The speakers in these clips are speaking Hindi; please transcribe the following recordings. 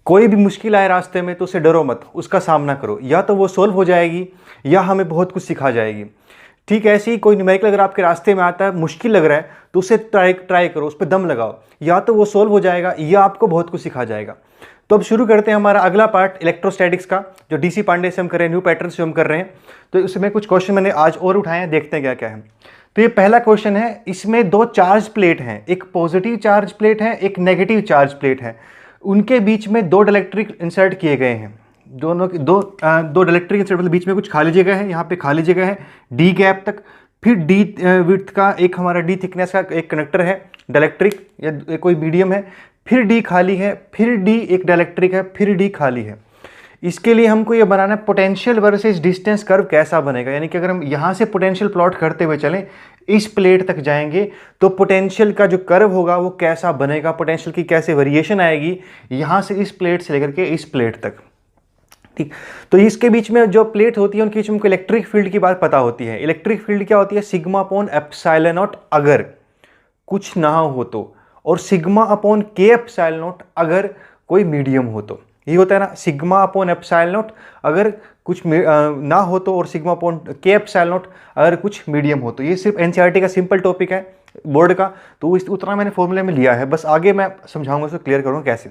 कोई भी मुश्किल आए रास्ते में तो उसे डरो मत, उसका सामना करो, या तो वो सोल्व हो जाएगी या हमें बहुत कुछ सिखा जाएगी। ठीक है, ऐसे ही कोई न्यूमेरिकल अगर आपके रास्ते में आता है, मुश्किल लग रहा है, तो उसे ट्राई करो, उस पर दम लगाओ, या तो वो सोल्व हो जाएगा या आपको बहुत कुछ सिखा जाएगा। तो अब शुरू करते हैं हमारा अगला पार्ट इलेक्ट्रोस्टैटिक्स का, जो डीसी पांडे से हम कर रहे हैं, न्यू पैटर्न से हम कर रहे हैं। तो इसमें कुछ क्वेश्चन मैंने आज और उठाए हैं, देखते हैं क्या क्या है। तो ये पहला क्वेश्चन है, इसमें दो चार्ज प्लेट हैं, एक पॉजिटिव चार्ज प्लेट है, एक नेगेटिव चार्ज प्लेट है, उनके बीच में दो डाइलेक्ट्रिक इंसर्ट किए गए हैं। दोनों की दो डाइलेक्ट्रिक इंसर्ट, मतलब बीच में कुछ खाली जगह है, यहाँ पे खाली जगह है डी गैप तक, फिर डी विड्थ का एक हमारा डी थिकनेस का एक कनेक्टर है डाइलेक्ट्रिक या कोई मीडियम है, फिर डी खाली है, फिर डी एक डाइलेक्ट्रिक है, फिर डी खाली है। इसके लिए हमको ये बनाना है पोटेंशियल वर्सेस डिस्टेंस कर्व कैसा बनेगा, यानी कि अगर हम यहाँ से पोटेंशियल प्लॉट करते हुए चलें, इस प्लेट तक जाएंगे तो पोटेंशियल का जो कर्व होगा वो कैसा बनेगा, पोटेंशियल की कैसे वेरिएशन आएगी यहाँ से इस प्लेट से लेकर के इस प्लेट तक। ठीक, तो इसके बीच में जो प्लेट होती है उनके बीच में हमको इलेक्ट्रिक फील्ड की बात पता होती है। इलेक्ट्रिक फील्ड क्या होती है, सिग्मा अपॉन एप्सिलॉन नॉट अगर कुछ ना हो तो, और सिग्मा अपॉन के एप्सिलॉन नॉट अगर कोई मीडियम हो तो। ये होता है ना, सिग्मा अपॉन एप्सिलॉन नॉट अगर कुछ ना हो तो, और सिग्मा अपॉन के एप्सिलॉन नॉट अगर कुछ मीडियम हो तो। ये सिर्फ एनसीईआरटी का सिंपल टॉपिक है बोर्ड का, तो उतना मैंने फॉर्मूले में लिया है, बस आगे मैं समझाऊंगा, उसको क्लियर करूँगा कैसे।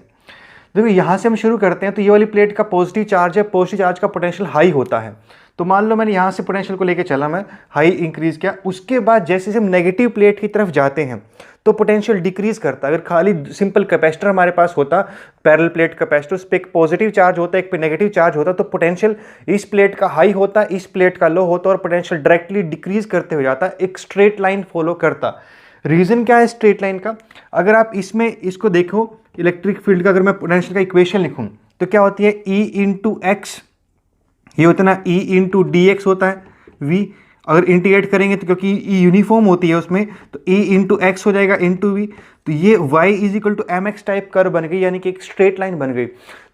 देखो यहाँ से हम शुरू करते हैं, तो ये वाली प्लेट का पॉजिटिव चार्ज है, पॉजिटिव चार्ज का पोटेंशियल हाई होता है। तो मान लो मैंने यहाँ से पोटेंशियल को लेके चला, मैं हाई इंक्रीज किया, उसके बाद जैसे हम नेगेटिव प्लेट की तरफ जाते हैं तो पोटेंशियल डिक्रीज करता है। अगर खाली सिंपल कैपेसिटर हमारे पास होता, पैरेलल प्लेट कैपेसिटर, उस पर एक पॉजिटिव चार्ज होता है, एक पे नेगेटिव चार्ज होता, तो पोटेंशियल इस प्लेट का हाई होता, इस प्लेट का लो होता, और पोटेंशियल डायरेक्टली डिक्रीज करते हुए जाता, एक स्ट्रेट लाइन फॉलो करता। रीजन क्या है स्ट्रेट लाइन का, अगर आप इसमें इसको देखो, इलेक्ट्रिक फील्ड का अगर मैं पोटेंशियल का इक्वेशन लिखूं तो क्या होती है, E इंटू एक्स, ये होता है ना E इंटू डी एक्स होता है V। अगर इंटीग्रेट करेंगे तो क्योंकि E यूनिफॉर्म होती है उसमें, तो E इंटू एक्स हो जाएगा इंटू V। तो ये y is equal to m x type curve बन गई, यानी कि एक स्ट्रेट लाइन बन गई।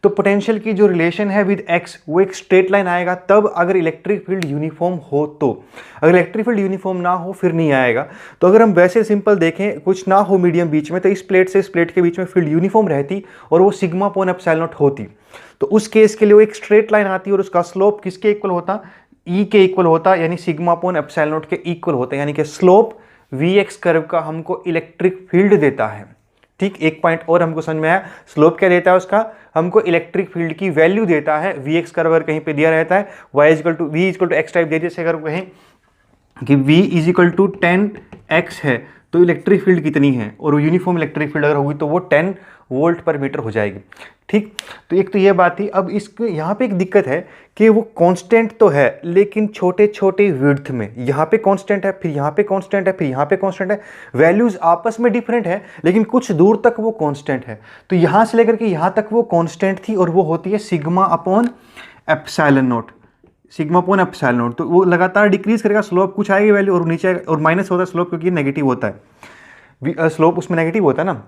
तो पोटेंशियल की जो रिलेशन है विद x वो एक स्ट्रेट लाइन आएगा तब, अगर इलेक्ट्रिक फील्ड यूनिफॉर्म हो तो। अगर इलेक्ट्रिक फील्ड यूनिफॉर्म ना हो फिर नहीं आएगा। तो अगर हम वैसे सिंपल देखें, कुछ ना हो मीडियम बीच में, तो इस प्लेट से इस प्लेट के बीच में फील्ड यूनिफॉर्म रहती और वो सिग्मा अपॉन एप्सिलॉन नॉट होती, तो उस केस के लिए वो एक स्ट्रेट लाइन आती और उसका स्लोप किसके इक्वल होता, E के इक्वल होता, यानी सिग्मा अपॉन एप्सिलॉन नॉट के इक्वल होता है, यानी कि स्लोप Vx कर्व का हमको इलेक्ट्रिक फील्ड देता है। ठीक, एक पॉइंट और हमको समझ में आया, स्लोप क्या देता है उसका, हमको इलेक्ट्रिक फील्ड की वैल्यू देता है। Vx कर्व अगर कहीं पे दिया रहता है, y equal to v equal to x type दे, जैसे अगर कहें कि v is equal to 10x है तो इलेक्ट्रिक फील्ड कितनी है, और यूनिफॉर्म इलेक्ट्रिक फील्ड अगर होगी तो वो 10 वोल्ट पर मीटर हो जाएगी। ठीक, तो एक तो ये बात थी। अब इसके यहाँ पे एक दिक्कत है कि वो कांस्टेंट तो है लेकिन छोटे छोटे विड्थ में, यहाँ पे कांस्टेंट है, फिर यहाँ पे कांस्टेंट है, फिर यहाँ पे कांस्टेंट है, वैल्यूज आपस में डिफरेंट है लेकिन कुछ दूर तक वो कांस्टेंट है। तो यहाँ से लेकर के यहाँ तक वो कांस्टेंट थी, और वो होती है sigma upon epsilon not, sigma upon epsilon not. तो वो लगातार डिक्रीज करेगा, स्लोप कुछ आएगी वैल्यू और नीचे, और माइनस होता है स्लोप क्योंकि नेगेटिव होता है, स्लोप उसमें नेगेटिव होता है ना,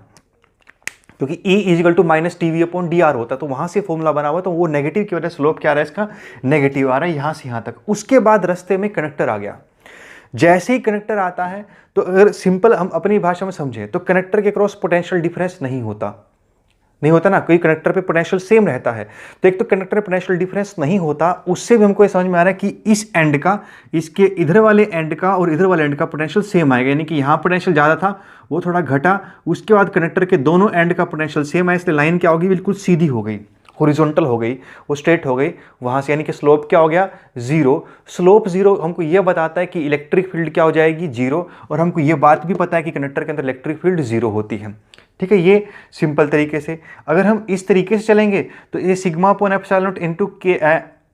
क्योंकि E is equal to minus t v upon d r होता है, तो वहां से फॉर्मूला बना हुआ, तो वो नेगेटिव की वजह से स्लोप क्या आ रहा है इसका, नेगेटिव आ रहा है यहाँ से यहाँ तक। उसके बाद रास्ते में कनेक्टर आ गया। जैसे ही कनेक्टर आता है, तो अगर सिंपल हम अपनी भाषा में समझें तो कनेक्टर के क्रॉस पोटेंशियल डिफरेंस नहीं होता ना, कोई कनेक्टर पे पोटेंशियल सेम रहता है। तो एक तो कनेक्टर में पोटेंशियल डिफरेंस नहीं होता, उससे भी हमको ये समझ में आ रहा है कि इस एंड का, इसके इधर वाले एंड का और इधर वाले एंड का पोटेंशियल सेम आएगा, यानी कि यहाँ पोटेंशियल ज़्यादा था वो थोड़ा घटा, उसके बाद कनेक्टर के दोनों एंड का पोटेंशियल सेम है, इसलिए लाइन क्या होगी, बिल्कुल सीधी हो गई, हॉरिजॉन्टल हो गई, वो स्ट्रेट हो गई वहाँ से, यानी कि स्लोप क्या हो गया, जीरो। स्लोप जीरो हमको ये बताता है कि इलेक्ट्रिक फील्ड क्या हो जाएगी, जीरो, और हमको ये बात भी पता है कि कंडक्टर के अंदर इलेक्ट्रिक फील्ड जीरो होती है। ठीक है, ये सिंपल तरीके से। अगर हम इस तरीके से चलेंगे तो ये sigma upon epsilon not into के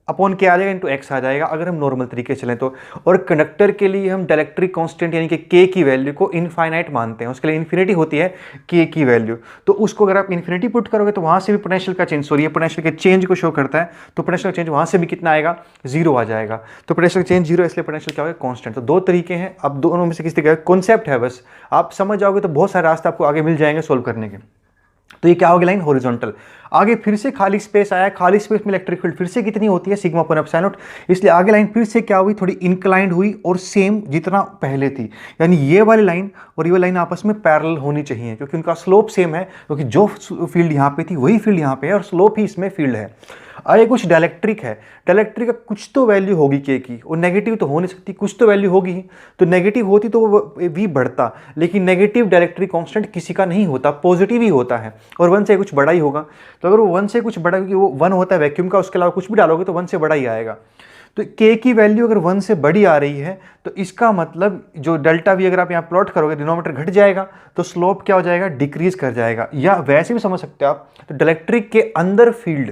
अपॉन के आ जाएगा इंटू एक्स आ जाएगा, अगर हम नॉर्मल तरीके से चलें तो। और कंडक्टर के लिए हम डाइलेक्ट्रिक कांस्टेंट यानी कि के की वैल्यू को इनफाइनाइट मानते हैं, उसके लिए इन्फिनिटी होती है के की वैल्यू, तो उसको अगर आप इन्फिनिटी पुट करोगे तो वहाँ से भी पोटेंशियल का चेंज, सॉरी ये पोटेंशियल के चेंज को शो करता है, तो पोटेंशियल चेंज वहाँ से भी कितना आएगा, जीरो आ जाएगा। तो पोटेंशियल चेंज जीरो, इसलिए पोटेंशियल क्या होगा, कॉन्स्टेंट। तो दो तरीके हैं, अब दोनों में से किस तरीके का कॉन्सेप्ट है, बस आप समझ जाओगे तो बहुत सारे रास्ते आपको आगे मिल जाएंगे सोल्व करने के। तो ये क्या होगी लाइन हॉरिजॉन्टल। आगे फिर से खाली स्पेस आया, खाली स्पेस में इलेक्ट्रिक फील्ड फिर से कितनी होती है सिग्मा अपन एप्सिलॉन नॉट, इसलिए आगे लाइन फिर से क्या हुई थोड़ी इंक्लाइंड हुई और सेम जितना पहले थी, यानी ये वाली लाइन और ये वाली लाइन आपस में पैरेलल होनी चाहिए क्योंकि उनका स्लोप सेम है, क्योंकि जो फील्ड यहाँ पे थी वही फील्ड यहाँ पे है और स्लोप ही इसमें फील्ड है। आगे कुछ डायलेक्ट्रिक है, डायलेक्ट्रिक का कुछ तो वैल्यू होगी के की, और नेगेटिव तो हो नहीं सकती, कुछ तो वैल्यू होगी ही, तो नेगेटिव होती तो वो वी बढ़ता, लेकिन नेगेटिव डायलेक्ट्रिक कांस्टेंट किसी का नहीं होता, पॉजिटिव ही होता है और 1 से कुछ बड़ा ही होगा। तो अगर वो 1 से कुछ बड़ा, क्योंकि वो 1 होता है वैक्यूम का, उसके अलावा कुछ भी डालोगे तो 1 से बड़ा ही आएगा। तो के की वैल्यू अगर 1 से बड़ी आ रही है तो इसका मतलब जो डेल्टा वी अगर आप यहाँ प्लॉट करोगे डिनोमिनेटर घट जाएगा तो स्लोप क्या हो जाएगा, डिक्रीज कर जाएगा। या वैसे भी समझ सकते हो आप, तो डायलेक्ट्रिक के अंदर फील्ड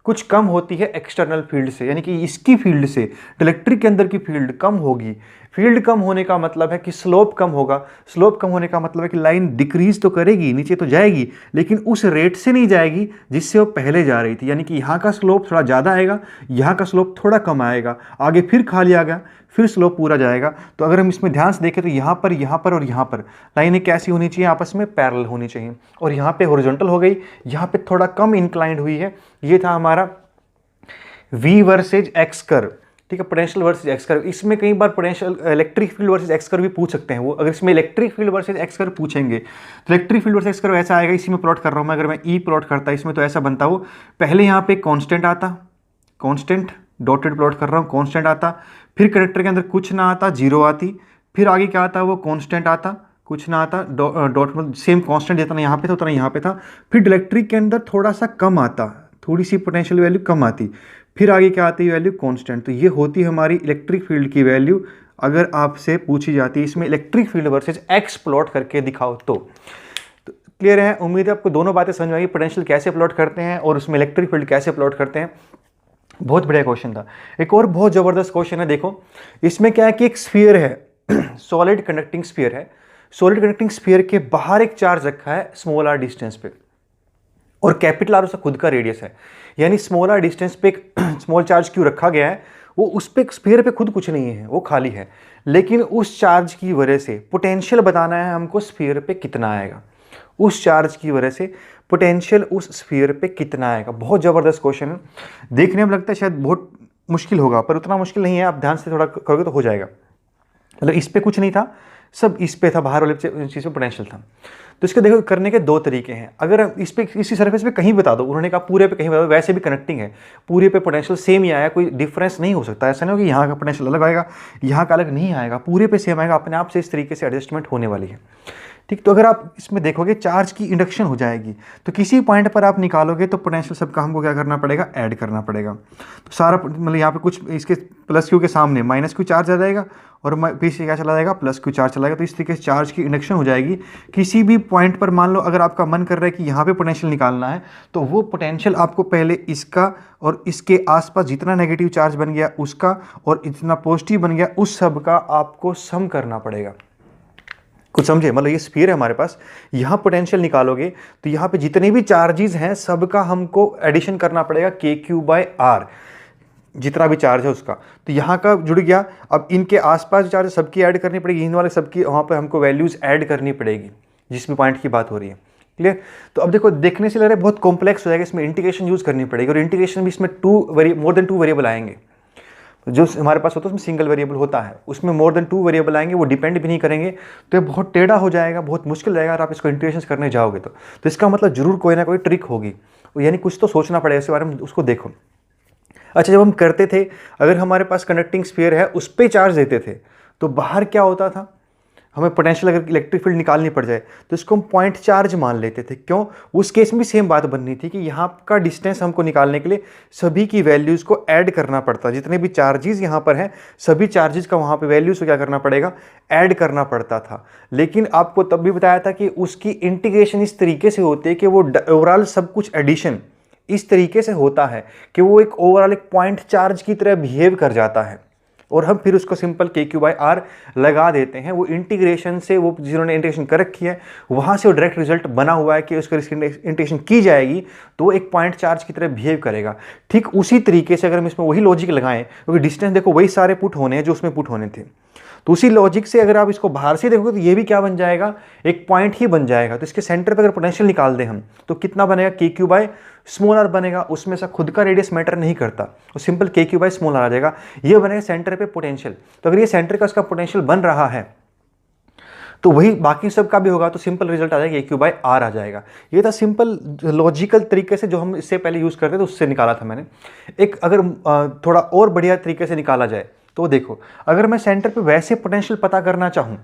कुछ कम होती है एक्सटर्नल फील्ड से, यानी कि इसकी फील्ड से डायलेक्ट्रिक के अंदर की फील्ड कम होगी। फील्ड कम होने का मतलब है कि स्लोप कम होगा, स्लोप कम होने का मतलब है कि लाइन डिक्रीज तो करेगी, नीचे तो जाएगी, लेकिन उस रेट से नहीं जाएगी जिससे वो पहले जा रही थी, यानी कि यहाँ का स्लोप थोड़ा ज़्यादा आएगा, यहाँ का स्लोप थोड़ा कम आएगा, आगे फिर खाली आ गया, फिर स्लोप पूरा जाएगा। तो अगर हम इसमें ध्यान से देखें तो यहाँ पर और यहाँ पर लाइनें कैसी होनी चाहिए, आपस में पैरेलल होनी चाहिए, और यहाँ पे हॉरिजॉन्टल हो गई, यहाँ पे थोड़ा कम इंक्लाइंड हुई है। ये था हमारा V वर्सेज एक्स कर्व, ठीक है, पोटेंशियल वर्सेज एक्स कर्व। इसमें कई बार potential electric field versus x curve भी पूछ सकते हैं वो, अगर इसमें electric field versus x curve पूछेंगे तो electric field versus x curve ऐसा आएगा, इसी में प्लॉट कर रहा हूँ मैं, अगर मैं ई प्लॉट करता इसमें तो ऐसा बनता वो, पहले यहाँ पे कांस्टेंट आता, कांस्टेंट डॉटेड प्लॉट कर रहा हूँ, कांस्टेंट आता, फिर कंडक्टर के अंदर कुछ ना आता, जीरो आती, फिर आगे क्या आता, वो कांस्टेंट आता, कुछ ना आता, डॉट मतलब सेम कांस्टेंट जितना यहाँ पे था उतना यहाँ पे था, फिर इलेक्ट्रिक के अंदर थोड़ा सा कम आता, थोड़ी सी पोटेंशियल वैल्यू कम आती, फिर आगे क्या आती है वैल्यू कांस्टेंट। तो ये होती है हमारी इलेक्ट्रिक फील्ड की वैल्यू। अगर आपसे पूछी जाती है इसमें electric field versus x plot करके दिखाओ तो क्लियर है। उम्मीद है आपको दोनों बातें समझ में आई, पोटेंशियल कैसे प्लॉट करते हैं और उसमें इलेक्ट्रिक फील्ड कैसे प्लॉट करते हैं। बहुत बढ़िया क्वेश्चन था। एक और बहुत जबरदस्त क्वेश्चन है, देखो इसमें क्या है कि एक स्फीयर है, सॉलिड कंडक्टिंग स्फीयर है, सॉलिड कंडक्टिंग स्फीयर के बाहर एक चार्ज रखा है स्मॉल आर डिस्टेंस पे, और कैपिटल आर उसका खुद का रेडियस है, यानी स्मॉल आर डिस्टेंस पे एक स्मॉल चार्ज क्यों रखा गया है, वो उस पे स्फीयर पे खुद कुछ नहीं है, वो खाली है, लेकिन उस चार्ज की वजह से पोटेंशियल बताना है हमको स्फीयर पे कितना आएगा, उस चार्ज की वजह से पोटेंशियल उस स्फीयर पे कितना आएगा। बहुत जबरदस्त क्वेश्चन है, देखने में लगता है शायद बहुत मुश्किल होगा, पर उतना मुश्किल नहीं है, आप ध्यान से थोड़ा करोगे तो हो जाएगा। मतलब इस पे कुछ नहीं था, सब इस पे था, बाहर वाले चीज़ पे पोटेंशियल था। तो इसके देखो करने के दो तरीके हैं, अगर इस पे इसी सरफेस पे कहीं बता दो, उन्होंने कहा पूरे पे कहीं बता दो, वैसे भी कनेक्टिंग है, पूरे पे पोटेंशियल सेम ही आया, कोई डिफरेंस नहीं हो सकता, ऐसा नहीं हो कि यहाँ का पोटेंशियल अलग आएगा यहाँ का अलग नहीं आएगा, पूरे पे सेम आएगा, अपने आप से इस तरीके से एडजस्टमेंट होने वाली है, ठीक। तो अगर आप इसमें देखोगे चार्ज की इंडक्शन हो जाएगी, तो किसी पॉइंट पर आप निकालोगे तो पोटेंशियल सबका हमको क्या करना पड़ेगा, ऐड करना पड़ेगा। तो सारा मतलब यहाँ पे कुछ इसके प्लस क्यू के सामने माइनस क्यू चार्ज आ जाएगा और पीछे क्या चला जाएगा, प्लस क्यू चार्ज चला जाएगा। तो इस तरीके से चार्ज की इंडक्शन हो जाएगी। किसी भी पॉइंट पर मान लो अगर आपका मन कर रहा है कि यहाँ पे पोटेंशियल निकालना है, तो वो पोटेंशियल आपको पहले इसका और इसके आसपास जितना नेगेटिव चार्ज बन गया उसका और इतना पॉजिटिव बन गया उस सब का आपको सम करना पड़ेगा। कुछ समझे, मतलब ये स्फीयर है हमारे पास, यहाँ पोटेंशियल निकालोगे तो यहाँ पे जितने भी चार्जेस हैं सबका हमको एडिशन करना पड़ेगा KQ/R, जितना भी चार्ज है उसका। तो यहाँ का जुड़ गया, अब इनके आसपास चार्ज सबकी ऐड करनी पड़ेगी, इन वाले सबकी वहाँ पे हमको वैल्यूज ऐड करनी पड़ेगी, जिस भी पॉइंट की बात हो रही है, क्लियर। तो अब देखो देखने से लग रहा है बहुत कॉम्प्लेक्स हो जाएगा, इसमें इंटीग्रेशन यूज करनी पड़ेगी, और इंटीग्रेशन भी इसमें मोर देन टू वेरिएबल आएंगे। जो हमारे पास होता है उसमें सिंगल वेरिएबल होता है, उसमें मोर देन 2 वेरिएबल आएंगे, वो डिपेंड भी नहीं करेंगे, तो ये बहुत टेढ़ा हो जाएगा, बहुत मुश्किल रहेगा अगर आप इसको इंटीग्रेशन करने जाओगे तो इसका मतलब जरूर कोई ना कोई ट्रिक होगी, यानी कुछ तो सोचना पड़ेगा इसके बारे में, उसको देखो। अच्छा, जब हम करते थे अगर हमारे पास कंडक्टिंग स्फीयर है उस पर चार्ज देते थे तो बाहर क्या होता था, हमें पोटेंशियल अगर इलेक्ट्रिक फील्ड निकालनी पड़ जाए तो इसको हम पॉइंट चार्ज मान लेते थे। क्यों, उस केस में भी सेम बात बननी थी कि यहाँ का डिस्टेंस हमको निकालने के लिए सभी की वैल्यूज़ को ऐड करना पड़ता, जितने भी चार्जेस यहाँ पर हैं सभी चार्जेस का वहाँ पे वैल्यूज़ को क्या करना पड़ेगा, ऐड करना पड़ता था। लेकिन आपको तब भी बताया था कि उसकी इंटीग्रेशन इस तरीके से होती है कि वो ओवरऑल सब कुछ एडिशन इस तरीके से होता है कि वो एक ओवरऑल एक पॉइंट चार्ज की तरह बिहेव कर जाता है, और हम फिर उसको सिंपल KQ/R लगा देते हैं। वो इंटीग्रेशन से, वो जिन्होंने इंटीग्रेशन कर रखी है वहाँ से वो डायरेक्ट रिजल्ट बना हुआ है कि उसको इंटीग्रेशन की जाएगी तो वो एक पॉइंट चार्ज की तरह बिहेव करेगा। ठीक उसी तरीके से अगर हम इसमें वही लॉजिक लगाएं, क्योंकि डिस्टेंस देखो वही सारे पुट होने हैं जो उसमें पुट होने थे, तो उसी लॉजिक से अगर आप इसको बाहर से देखोगे तो ये भी क्या बन जाएगा, एक पॉइंट ही बन जाएगा। तो इसके सेंटर पे अगर पोटेंशियल निकाल दें हम तो कितना बनेगा, के क्यू बाय स्मॉल आर बनेगा। उसमें से खुद का रेडियस मैटर नहीं करता, तो सिंपल के क्यू बाय स्मॉल आर आ जाएगा। ये बनेगा सेंटर पे पोटेंशियल। तो अगर ये सेंटर का उसका पोटेंशियल बन रहा है तो वही बाकी सब का भी होगा, तो सिंपल रिजल्ट आ जाएगा, ए क्यू बाय आर आ जाएगा। ये था सिंपल लॉजिकल तरीके से जो हम इससे पहले यूज़ करते थे, उससे निकाला था मैंने। एक अगर थोड़ा और बढ़िया तरीके से निकाला जाए तो देखो, अगर मैं सेंटर पे वैसे पोटेंशियल पता करना चाहूँ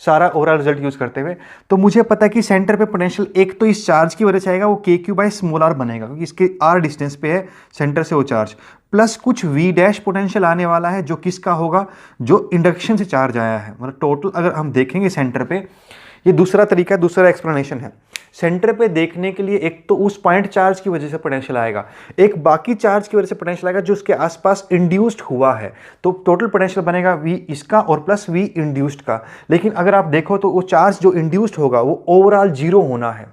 सारा ओवरऑल रिजल्ट यूज़ करते हुए, तो मुझे पता है कि सेंटर पे पोटेंशियल एक तो इस चार्ज की वजह से आएगा, वो के क्यू बाय स्मॉल आर बनेगा क्योंकि इसके आर डिस्टेंस पे है सेंटर से वो चार्ज, प्लस कुछ वी डैश पोटेंशियल आने वाला है जो किसका होगा, जो इंडक्शन से चार्ज आया है। मतलब टोटल अगर हम देखेंगे सेंटर पे, ये दूसरा तरीका, दूसरा एक्सप्लेनेशन है। सेंटर पे देखने के लिए एक तो उस पॉइंट चार्ज की वजह से पोटेंशियल आएगा, एक बाकी चार्ज की वजह से पोटेंशियल आएगा जो उसके आसपास इंड्यूस्ड हुआ है। तो टोटल पोटेंशियल बनेगा वी इसका और प्लस वी इंड्यूस्ड का। लेकिन अगर आप देखो तो वो चार्ज जो इंड्यूस्ड होगा वो ओवरऑल जीरो होना है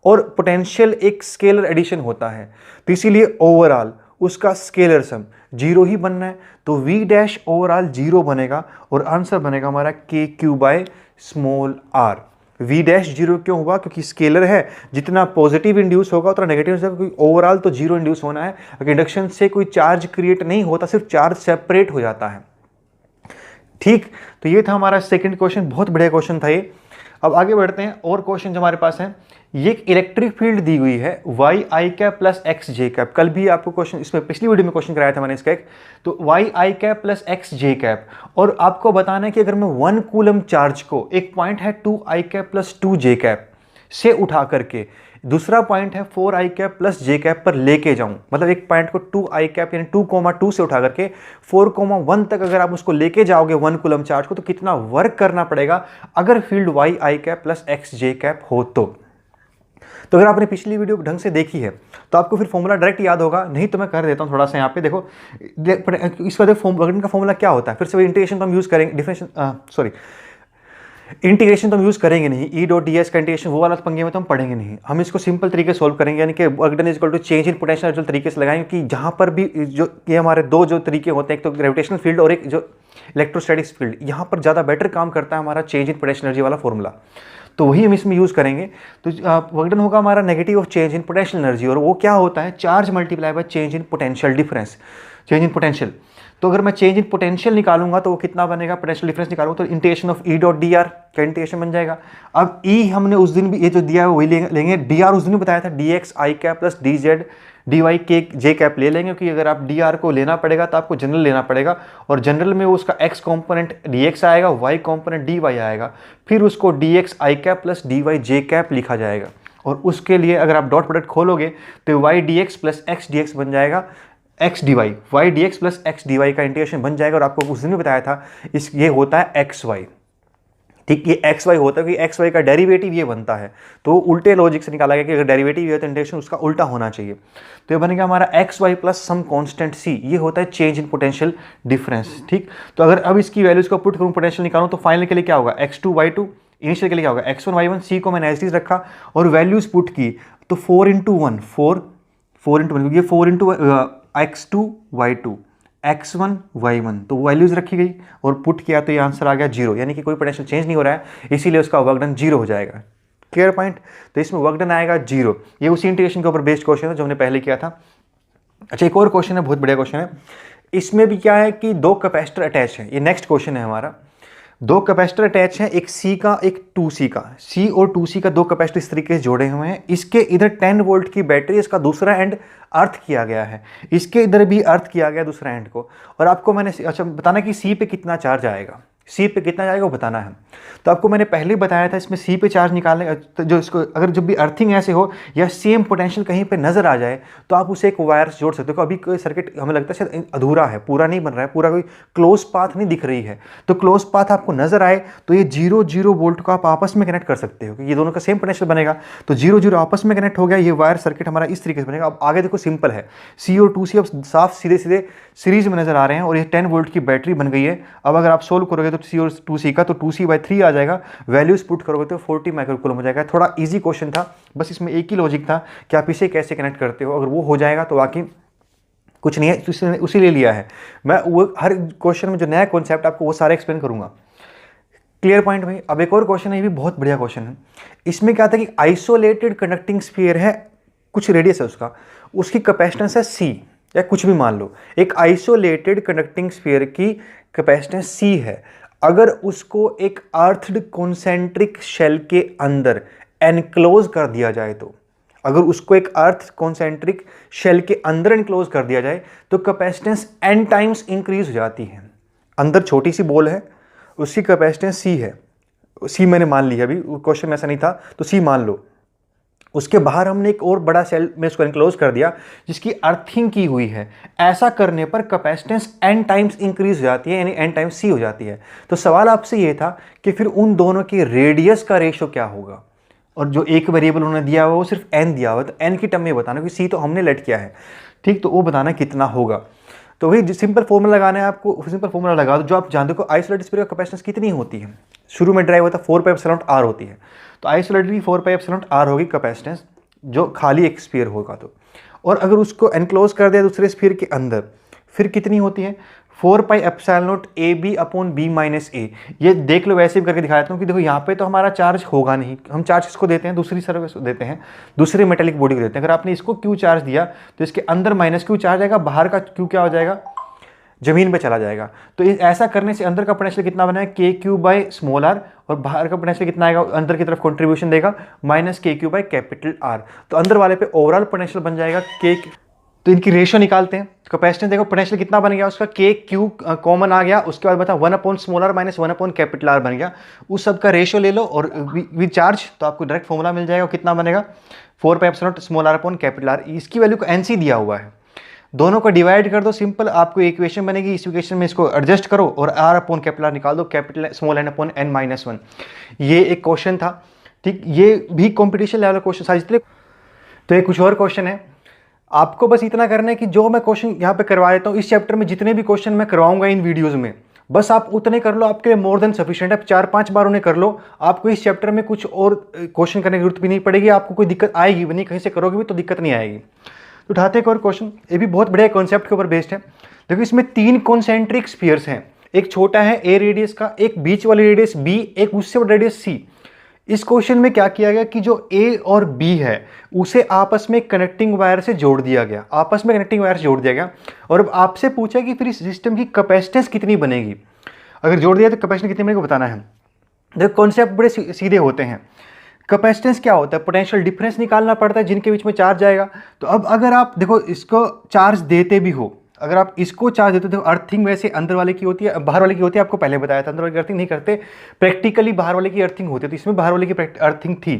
और पोटेंशियल एक स्केलर एडिशन होता है, तो इसीलिए ओवरऑल उसका स्केलर सम जीरो ही बनना है। तो वी डैश ओवरऑल जीरो बनेगा और आंसर बनेगा हमारा k q by small r. V dash zero क्यों हुआ, क्योंकि स्केलर है, जितना पॉजिटिव इंड्यूस होगा उतना नेगेटिव होगा, क्योंकि ओवरऑल तो जीरो इंड्यूस होना है। अगर इंडक्शन से कोई चार्ज क्रिएट नहीं होता, सिर्फ चार्ज सेपरेट हो जाता है। ठीक, तो ये था हमारा सेकंड क्वेश्चन, बहुत बढ़िया क्वेश्चन था ये। अब आगे बढ़ते हैं, और क्वेश्चन जो हमारे पास है, ये एक इलेक्ट्रिक फील्ड दी हुई है वाई आई कैप प्लस एक्स जे कैप। कल भी आपको क्वेश्चन, इसमें पिछली वीडियो में क्वेश्चन कराया था मैंने इसका एक, तो वाई आई कैप प्लस एक्स जे कैप। और आपको बताना है कि अगर मैं 1 कूलम चार्ज को, एक पॉइंट है 2 आई कैप प्लस 2 जे कैप से उठा करके दूसरा पॉइंट है 4 आई कैप प्लस जे कैप पर लेके जाऊं, मतलब एक पॉइंट को 2 आई कैप यानी 2,2 से उठा करके 4,1 तक अगर आप उसको लेके जाओगे 1 कूलम चार्ज को, तो कितना वर्क करना पड़ेगा अगर फील्ड वाई आई कैप प्लस एक्स जे कैप हो तो अगर आपने पिछली वीडियो ढंग से देखी है तो आपको फिर फॉर्मूला डायरेक्ट याद होगा, नहीं तो मैं कर देता हूं थोड़ा सा यहाँ पे देखो। इसका देखो वर्क का फॉर्मूला क्या होता है, फिर से इंटीग्रेशन तो हम यूज़ करेंगे, डिफरेंशियल इंटीग्रेशन तो हम यूज़ करेंगे नहीं, ई डॉट डी एस का इंटीग्रेशन वो वाला पंगे में तो हम पढ़ेंगे नहीं। हम इसको सिंपल तरीके से सोल्व करेंगे, यानी कि work done is equal to change in potential energy तरीके से लगाएंगे कि जहाँ पर भी जो ये हमारे दो जो तरीके होते हैं, एक तो ग्रेविटेशनल फील्ड और एक जो इलेक्ट्रोस्टैटिक्स फील्ड, यहाँ पर ज़्यादा बेटर काम करता है हमारा चेंज इन पोटेंशियल एनर्जी वाला फॉर्मूला, तो वही हम इसमें यूज़ करेंगे। तो वर्क डन होगा हमारा negative of change in potential energy, और वो क्या होता है, charge multiply by change in potential difference, change in potential. तो अगर मैं चेंज इन पोटेंशियल निकालूंगा तो वो कितना बनेगा, पोटेंशियल डिफरेंस निकालूंगा तो integration of E dot D R का इंटीग्रेशन बन जाएगा। अब ई हमने उस दिन भी ये जो दिया है वही लेंगे, डी आर उस दिन भी बताया था, d x i cap plus d z d y k j cap ले लेंगे, क्योंकि अगर आप डी आर को लेना पड़ेगा तो आपको जनरल लेना पड़ेगा, और जनरल में उसका एक्स कॉम्पोनेंट डी एक्स आएगा, वाई कॉम्पोनेंट डी वाई आएगा, फिर उसको D x i cap plus D Y J cap लिखा जाएगा। और उसके लिए अगर आप डॉट प्रोडक्ट खोलोगे तो y d x plus x d x बन जाएगा, x d y, y d x plus x d y का इंटीग्रेशन बन जाएगा। और आपको उस दिन भी बताया था ये होता है एक्स वाई, ठीक, ये एक्स वाई होता है कि एक्स वाई का डेरिवेटिव ये बनता है, तो उल्टे लॉजिक से निकाला गया कि अगर डेरिवेटिव ये हो तो इंटीग्रेशन उसका उल्टा होना चाहिए। तो ये बनेगा हमारा x y plus some constant c, ये होता है चेंज इन पोटेंशियल डिफरेंस। ठीक, तो अगर अब इसकी वैल्यूज को पुट करूँ, पोटेंशियल निकालूँ, तो फाइनल के लिए क्या होगा, x2 y2, इनिशियल के लिए क्या होगा x1 y1, सी को मैंने एज इट इज रखा और वैल्यूज पुट की, तो 4 × 1 4 × 1, ये 4 × x2 y2 x1 y1, तो वैल्यूज रखी गई और पुट किया तो ये आंसर आ गया 0, यानी कि कोई पोटेंशियल चेंज नहीं हो रहा है, इसीलिए उसका वर्क डन 0 हो जाएगा। क्लियर पॉइंट, तो इसमें वर्क डन आएगा 0। ये उसी इंटीग्रेशन के ऊपर बेस्ड क्वेश्चन है जो हमने पहले किया था। अच्छा, एक और क्वेश्चन है, बहुत बढ़िया क्वेश्चन है। इसमें भी क्या है कि 2 कैपेसिटर अटैच है, ये नेक्स्ट क्वेश्चन है हमारा। 2 कैपेसिटर अटैच हैं, एक C का एक 2C का, C और 2C का 2 कैपेसिटर इस तरीके से जोड़े हुए हैं। इसके इधर 10 वोल्ट की बैटरी, इसका दूसरा एंड अर्थ किया गया है, इसके इधर भी अर्थ किया गया दूसरा एंड को। और आपको मैंने अच्छा बताना कि C पे कितना चार्ज आएगा, C पे कितना जाएगा वो बताना है। तो आपको मैंने पहले बताया था इसमें C पे चार्ज निकालने, तो जो इसको अगर जब भी अर्थिंग ऐसे हो या सेम पोटेंशियल कहीं पे नज़र आ जाए तो आप उसे एक वायर से जोड़ सकते हो। अभी कोई सर्किट हमें लगता है शायद अधूरा है, पूरा नहीं बन रहा है, पूरा कोई क्लोज पाथ नहीं दिख रही है, तो क्लोज पाथ आपको नजर आए तो ये 0-0 वोल्ट को आप आपस में कनेक्ट कर सकते हो, ये दोनों का सेम पोटेंशियल बनेगा। तो 0-0 आपस में कनेक्ट हो गया, ये वायर सर्किट हमारा इस तरीके से बनेगा। अब आगे देखो सिंपल है, C और 2C अब साफ सीधे सीधे सीरीज में नजर आ रहे हैं और ये 10 वोल्ट की बैटरी बन गई है। अब अगर आप सोल्व करोगे तो C और 2C का, तो 2C/3 आ जाएगा, वैल्यूज पुट करोगे तो 40 माइक्रोकूलम हो जाएगा। थोड़ा इजी क्वेश्चन था, बस इसमें एक ही लॉजिक था कि आप इसे कैसे कनेक्ट करते हो, अगर वो हो जाएगा तो बाकी कुछ नहीं है, उसी लिए लिया है। मैं वो हर क्वेश्चन में जो नया कॉन्सेप्ट आपको वो सारे एक्सप्लेन करूंगा। क्लियर पॉइंट भाई। अब एक और क्वेश्चन है, ये भी बहुत बढ़िया क्वेश्चन है। इसमें क्या था कि आइसोलेटेड कंडक्टिंग स्फीयर है, कुछ रेडियस है उसका, उसकी कैपेसिटेंस है सी, या कुछ भी मान लो। एक आइसोलेटेड कंडक्टिंग स्फीयर की कैपेसिटेंस सी है। अगर उसको एक अर्थड कॉन्सेंट्रिक शेल के अंदर एनक्लोज कर दिया जाए, तो अगर उसको एक अर्थ कॉन्सेंट्रिक शेल के अंदर एनक्लोज कर दिया जाए तो कैपेसिटेंस n टाइम्स इंक्रीज हो जाती है। अंदर छोटी सी बॉल है, उसकी कैपेसिटेंस सी है, सी मैंने मान ली है, अभी क्वेश्चन में ऐसा नहीं था तो सी मान लो। उसके बाहर हमने एक और बड़ा सेल में उसको एनक्लोज कर दिया जिसकी अर्थिंग की हुई है। ऐसा करने पर कैपेसिटेंस n टाइम्स इंक्रीज हो जाती है, यानी n टाइम्स सी हो जाती है। तो सवाल आपसे ये था कि फिर उन दोनों के रेडियस का रेशो क्या होगा, और जो एक वेरिएबल उन्होंने दिया हुआ वो सिर्फ n दिया हुआ, तो n की टर्म में बताना, क्योंकि सी तो हमने लेट किया है, ठीक, तो वो बताना कितना होगा। तो वही सिंपल फॉर्मूला लगाना है आपको, सिंपल फॉर्मूला लगा दो जो आप जानते हो। आइसोलेटेड स्फीयर का कैपेसिटेंस कितनी होती है, शुरू में ड्राइव होता है 4 पाई एप्सिलॉन r होती है, तो आइसोलेटेड की 4 पाई एप्सिलॉन r होगी कैपेसिटेंस, जो खाली एक स्फीयर होगा तो। और अगर उसको एनक्लोज कर दिया दूसरे स्फीयर के अंदर, फिर कितनी होती है 4 pi epsilon naught a b upon b minus a. ये देख लो, वैसे भी करके दिखा देता हूँ कि देखो यहाँ पे तो हमारा चार्ज होगा नहीं, हम चार्ज किसको देते हैं, दूसरी सर्विस को देते हैं, दूसरे मेटेलिक बॉडी को देते हैं। अगर आपने इसको क्यू चार्ज दिया तो इसके अंदर माइनस क्यू चार्ज आएगा, बाहर का क्यू क्या हो जाएगा, जमीन पे चला जाएगा। तो ऐसा करने से अंदर का पोटेंशियल कितना बना है, के क्यू बाई स्मॉल आर, और बाहर का पोटेंशियल कितना आएगा, अंदर की तरफ कंट्रीब्यूशन देगा माइनस के क्यू बाई कैपिटल आर। तो अंदर वाले पे ओवरऑल पोटेंशियल बन जाएगा के। तो इनकी रेशियो निकालते हैं, कैपेसिटेंस देखो, पोटेंशियल कितना बन गया उसका, के क्यू कॉमन आ गया, उसके बाद बता 1 upon small r minus 1 upon capital r बन गया। उस सब का रेशियो ले लो और विद चार्ज, तो आपको डायरेक्ट फॉर्मूला मिल जाएगा, कितना बनेगा 4 pi epsilon small r upon capital r. इसकी वैल्यू को एनसी दिया हुआ है, दोनों को डिवाइड कर दो, सिंपल आपको इक्वेशन बनेगी। इस इक्वेशन में इसको एडजस्ट करो और आर अपॉन कैपिटल आर निकाल दो, capital small n upon n minus 1। ये एक क्वेश्चन था, ठीक, ये भी कॉम्पिटिशन लेवल क्वेश्चन था जितने। तो ये कुछ और क्वेश्चन है, आपको बस इतना करना है कि जो मैं क्वेश्चन यहाँ पे करवा देता हूँ इस चैप्टर में, जितने भी क्वेश्चन मैं करवाऊंगा इन वीडियोज में, बस आप उतने कर लो, आपके लिए मोर देन सफिशिएंट है। 4-5 बार उन्हें कर लो, आपको इस चैप्टर में कुछ और क्वेश्चन करने की जरूरत भी नहीं पड़ेगी, आपको कोई दिक्कत आएगी भी नहीं, कहीं से करोगे भी तो दिक्कत नहीं आएगी। तो उठाते एक और क्वेश्चन, ये भी बहुत बढ़िया कॉन्सेप्ट के ऊपर बेस्ड है। देखो इसमें 3 कॉन्सेंट्रिक स्फीयर्स हैं, एक छोटा है ए रेडियस का, एक बीच वाली रेडियस बी, एक उससे बड़ा रेडियस सी। इस क्वेश्चन में क्या किया गया कि जो ए और बी है उसे आपस में कनेक्टिंग वायर से जोड़ दिया गया, आपस में कनेक्टिंग वायर से जोड़ दिया गया। और अब आपसे पूछा कि फिर इस सिस्टम की कैपेसिटेंस कितनी बनेगी, अगर जोड़ दिया तो कैपेसिटेंस कितनी बनेगी बताना है। देखो कॉन्सेप्ट बड़े सीधे होते हैं। कैपेसिटेंस क्या होता है, पोटेंशियल डिफरेंस निकालना पड़ता है जिनके बीच में चार्ज जाएगा। तो अब अगर आप देखो इसको चार्ज देते भी हो, अगर आप इसको चार्ज देते हो, अर्थिंग वैसे अंदर वाले की होती है, बाहर वाले की होती है, आपको पहले बताया था, अंदर वाले की अर्थिंग नहीं करते, प्रैक्टिकली बाहर वाले की अर्थिंग होती है, तो इसमें बाहर वाले की अर्थिंग थी।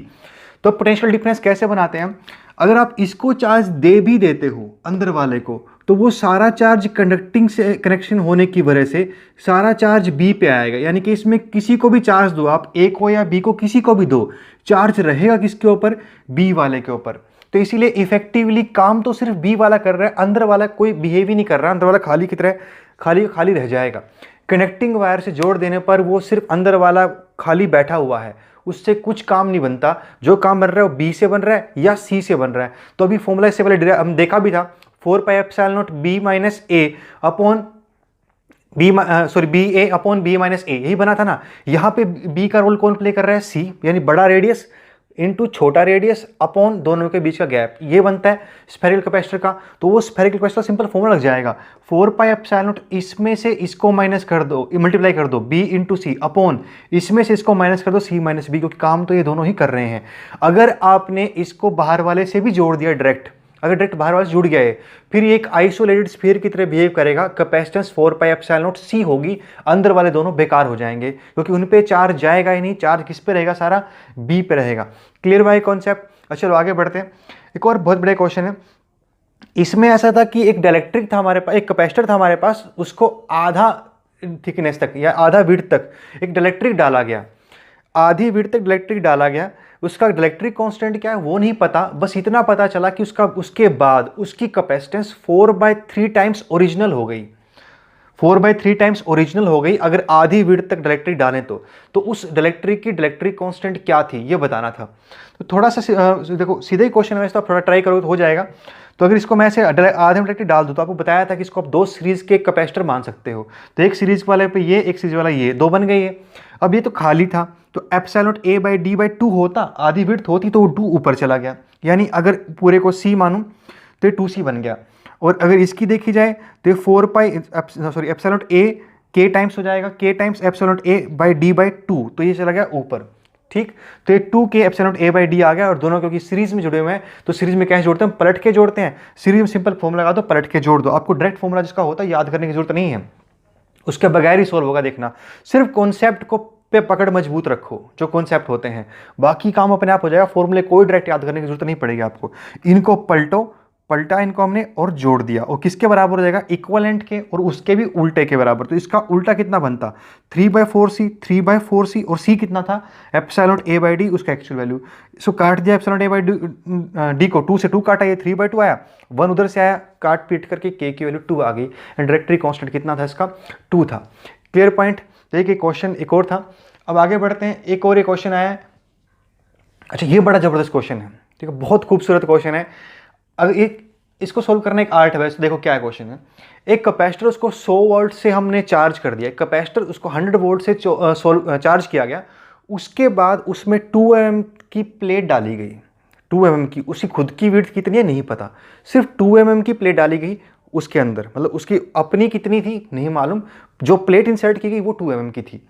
तो पोटेंशियल डिफरेंस कैसे बनाते हैं, अगर आप इसको चार्ज दे भी देते हो अंदर वाले को, तो वो सारा चार्ज कंडक्टिंग से कनेक्शन होने की वजह से सारा चार्ज बी पे आएगा। यानी कि इसमें किसी को भी चार्ज दो, आप ए को या बी को, किसी को भी दो, चार्ज रहेगा किसके ऊपर, बी वाले के ऊपर। तो इसीलिए इफेक्टिवली काम तो सिर्फ बी वाला कर रहा है, अंदर वाला कोई बिहेव ही नहीं कर रहा, अंदर वाला खाली की तरह खाली रह जाएगा। कनेक्टिंग वायर से जोड़ देने पर वो सिर्फ अंदर वाला खाली बैठा हुआ है, उससे कुछ काम नहीं बनता, जो काम बन रहा है वो बी से बन रहा है या सी से बन रहा है। तो अभी फॉर्मूला इससे पहले हम देखा भी था, 4 pi epsilon naught b minus a upon b a upon b minus a, यही बना था ना। यहाँ पे बी का रोल कौन प्ले कर रहा है, सी, यानी बड़ा रेडियस इनटू छोटा रेडियस अपॉन दोनों के बीच का गैप, ये बनता है स्फेरिकल कैपेसिटर का। तो वो स्फेरिकल कैपेसिटर सिंपल फॉर्मूला लग जाएगा, 4 पाई एप्सिलॉन नॉट, इसमें से इसको माइनस कर दो, मल्टीप्लाई कर दो बी इंटू सी अपॉन इसमें से इसको माइनस कर दो सी माइनस बी, क्योंकि काम तो ये दोनों ही कर रहे हैं। अगर आपने इसको बाहर वाले से भी जोड़ दिया डायरेक्ट, अगर डायरेक्ट बाहर वाले से जुड़ गया है, फिर ये एक आइसोलेटेड स्फीयर की तरह बिहेव करेगा, कैपेसिटेंस 4 पाई एप्सिलॉन नॉट सी होगी, अंदर वाले दोनों बेकार हो जाएंगे क्योंकि उन पे चार्ज जाएगा ही नहीं, चार्ज किस पे रहेगा, सारा बी पे रहेगा। क्लियर भाई कॉन्सेप्ट। अच्छा चलो आगे बढ़ते हैं, एक और बहुत बड़े क्वेश्चन है। इसमें ऐसा था कि एक डाइलेक्ट्रिक था हमारे पास, एक कैपेसिटर था हमारे पास, उसको आधा थिकनेस तक या आधा विड्थ तक एक डाइलेक्ट्रिक डाला गया, आधी विड्थ तक डाइलेक्ट्रिक डाला गया। उसका डाइलेक्ट्रिक कांस्टेंट क्या है वो नहीं पता, बस इतना पता चला कि उसके बाद उसकी कैपेसिटेंस 4/3 टाइम्स ओरिजिनल हो गई, 4/3 टाइम्स ओरिजिनल हो गई अगर आधी विड्थ तक डाइलेक्ट्रिक डालें तो उस डाइलेक्ट्रिक की डाइलेक्ट्रिक कांस्टेंट क्या थी ये बताना था। तो थोड़ा सा देखो सीधे ही क्वेश्चन है वैसे, तो आप थोड़ा ट्राई करो तो हो जाएगा। तो अगर इसको मैं ऐसे आधे डायरेक्टली डाल दूँ तो आपको बताया था कि इसको आप 2 सीरीज के कैपेसिटर मान सकते हो। तो एक सीरीज वाले पे ये, एक सीरीज वाला ये, 2 बन गई है। अब ये तो खाली था, तो epsilon naught a by D by 2 होता, आधी विड्थ होती तो वो 2 ऊपर चला गया, यानी अगर पूरे को सी मानूं तो ये 2c बन गया। और अगर इसकी देखी जाए तो ये 4 पाई एप्सिलॉन नॉट ए के टाइम्स हो जाएगा, के times epsilon naught a by D by 2, तो ये चला गया ऊपर। ठीक, तो ये 2k epsilon naught a by d आ गया, और दोनों क्योंकि सीरीज में जुड़े हुए हैं तो सीरीज में कैसे जोड़ते हैं, पलट के जोड़ते हैं। सीरीज में सिंपल फॉर्मूला लगा दो, पलट के जोड़ दो, आपको डायरेक्ट फॉर्मूला जिसका होता है याद करने की जरूरत नहीं है, उसके बगैर ही सोल्व होगा। देखना, सिर्फ कॉन्सेप्ट को पे पकड़ मजबूत रखो, जो कॉन्सेप्ट होते हैं, बाकी काम अपने आप हो जाएगा। फॉर्मूले कोई डायरेक्ट याद करने की जरूरत नहीं पड़ेगी आपको। इनको पलटा इनको हमने और जोड़ दिया, और किसके बराबर हो जाएगा, इक्वलेंट के, और उसके भी उल्टे के बराबर। तो इसका उल्टा कितना बनता, 3/4c, 3/4c, और c कितना था, epsilon naught a by D, उसका एक्चुअल वैल्यू। इसको काट दिया epsilon naught a by D को, 2 से 2 काटा, ये 3/2 आया, 1 उधर से आया, काट पीट करके k की वैल्यू 2 आ गई। एंड डायरेक्टरी कांस्टेंट कितना था इसका, 2 था। Clear point. देखिए क्वेश्चन एक और था, अब आगे बढ़ते हैं। एक और क्वेश्चन आया है, अच्छा ये बड़ा जबरदस्त क्वेश्चन है, ठीक है, बहुत खूबसूरत क्वेश्चन है। अब इसको सोल्व करना एक आर्ट है वैसे। देखो क्या क्वेश्चन है, एक कैपेसिटर उसको 100 वोल्ट से हमने चार्ज कर दिया, एक कैपेसिटर उसको 100 वोल्ट से चार्ज किया गया, उसके बाद उसमें 2 mm की प्लेट डाली गई, 2 mm की, उसकी खुद की विड्थ कितनी है नहीं पता, सिर्फ 2 mm की प्लेट डाली गई उसके अंदर, मतलब उसकी अपनी कितनी थी नहीं मालूम, जो प्लेट इंसर्ट की गई वो 2 mm की थी।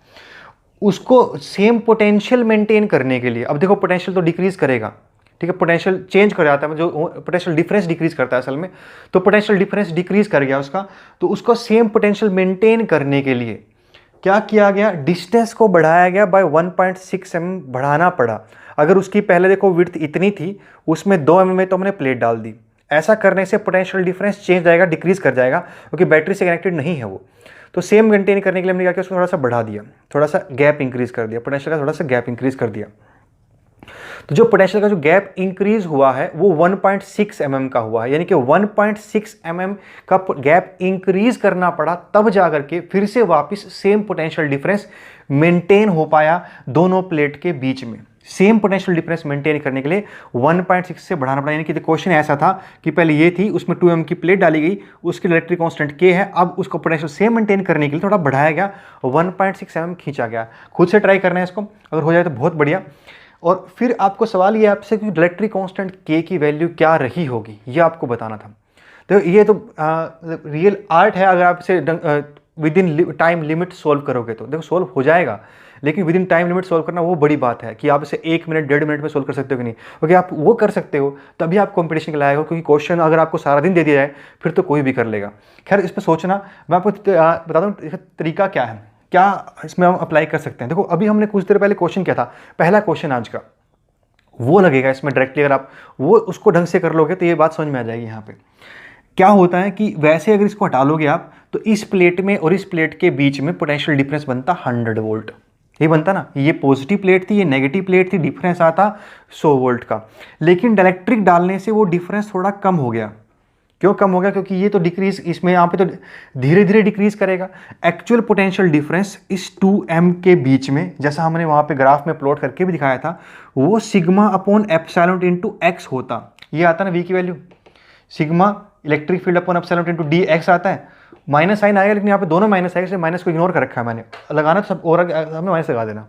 उसको सेम पोटेंशियल मेंटेन करने के लिए, अब देखो पोटेंशियल तो डिक्रीज करेगा, ठीक है, पोटेंशियल चेंज कर जाता है, जो पोटेंशियल डिफरेंस डिक्रीज करता है असल में, तो पोटेंशियल डिफरेंस डिक्रीज कर गया उसका, तो उसको सेम पोटेंशियल मेंटेन करने के लिए क्या किया गया, डिस्टेंस को बढ़ाया गया बाय 1.6 mm बढ़ाना पड़ा। अगर उसकी पहले देखो विड्थ इतनी थी, उसमें 2 mm में तो हमने प्लेट डाल दी। ऐसा करने से पोटेंशियल डिफरेंस चेंज जाएगा, डिक्रीज कर जाएगा, क्योंकि बैटरी से कनेक्टेड नहीं है वो। तो सेम मेंटेन करने के लिए हमने क्या किया, उसको थोड़ा सा बढ़ा दिया, थोड़ा सा गैप इंक्रीज कर दिया, पोटेंशियल का थोड़ा सा गैप इंक्रीज कर दिया। तो जो पोटेंशियल का जो गैप इंक्रीज हुआ है वो 1.6 mm का हुआ है, यानी कि 1.6 mm का गैप इंक्रीज करना पड़ा, तब जाकर के फिर से वापस सेम पोटेंशियल डिफरेंस मेंटेन हो पाया दोनों प्लेट के बीच में। सेम पोटेंशियल डिफरेंस मेंटेन करने के लिए 1.6 से बढ़ाना पड़ा, यानी कि क्वेश्चन ऐसा था कि पहले ये थी, उसमें 2 mm की प्लेट डाली गई, उसकी इलेक्ट्रिक कांस्टेंट k है, अब उसको पोटेंशियल सेम मेंटेन करने के लिए थोड़ा बढ़ाया गया, 1.6 mm खींचा गया। खुद से ट्राई करना है इसको, अगर हो जाए तो बहुत बढ़िया। और फिर आपको सवाल ये आपसे कि इलेक्ट्रिक कांस्टेंट k की वैल्यू क्या रही होगी, ये आपको बताना था। तो ये तो रियल आर्ट है, अगर आप इसे with in time limit solve करोगे तो देखो सोल्व हो जाएगा, लेकिन with in time limit solve करना वो बड़ी बात है कि आप इसे 1 मिनट 1.5 मिनट में सोल्व कर सकते हो कि नहीं, क्योंकि आप वो कर सकते हो तभी आप कंपटीशन के लायक हो, क्योंकि क्वेश्चन अगर आपको सारा दिन दे दिया जाए फिर तो कोई भी कर लेगा। खैर इस पर सोचना, मैं आपको बता दूँ तरीका क्या है, क्या इसमें हम अप्लाई कर सकते हैं। देखो अभी हमने कुछ देर पहले क्वेश्चन किया था, पहला क्वेश्चन आज का, वो लगेगा इसमें डायरेक्टली, अगर आप वो उसको ढंग से कर लोगे तो ये बात समझ में आ जाएगी। यहाँ पे क्या होता है कि वैसे अगर इसको हटा लोगे आप, तो इस प्लेट में और इस प्लेट के बीच में पोटेंशियल डिफरेंस बनता 100 वोल्ट, ये बनता ना, ये पॉजिटिव प्लेट थी, ये नेगेटिव प्लेट थी, डिफरेंस आता 100 वोल्ट का। लेकिन डायरेक्ट्रिक डालने से वो डिफरेंस थोड़ा कम हो गया। क्यों कम हो गया, क्योंकि ये तो डिक्रीज, इसमें यहाँ पे तो धीरे धीरे डिक्रीज करेगा। एक्चुअल पोटेंशियल डिफरेंस इस 2m के बीच में, जैसा हमने वहाँ पे ग्राफ में प्लॉट करके भी दिखाया था, वो sigma upon epsilon into x होता। ये आता ना v की value, sigma electric field upon epsilon into D x आता है, माइनस साइन आएगा, लेकिन यहाँ पे दोनों माइनस आएगा, इसलिए माइनस को इग्नोर कर रखा है मैंने, लगाना तो सब और हमें माइनस लगा देना।